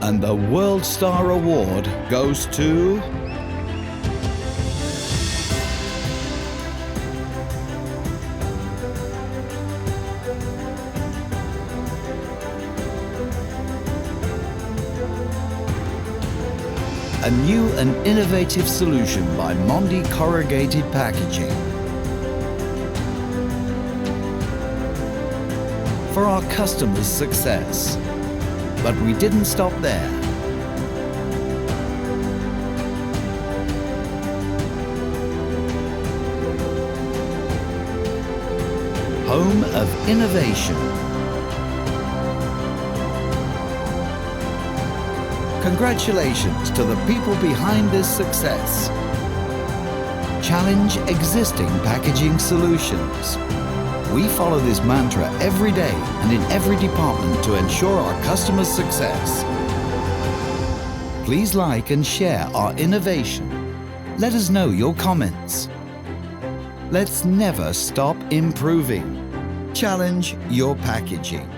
And the WorldStar award goes to... a new and innovative solution by Mondi Corrugated Packaging. For our customers' success. But we didn't stop there. Home of innovation. Congratulations to the people behind this success. Challenge existing packaging solutions. We follow this mantra every day and in every department to ensure our customers' success. Please like and share our innovation. Let us know your comments. Let's never stop improving. Challenge your packaging.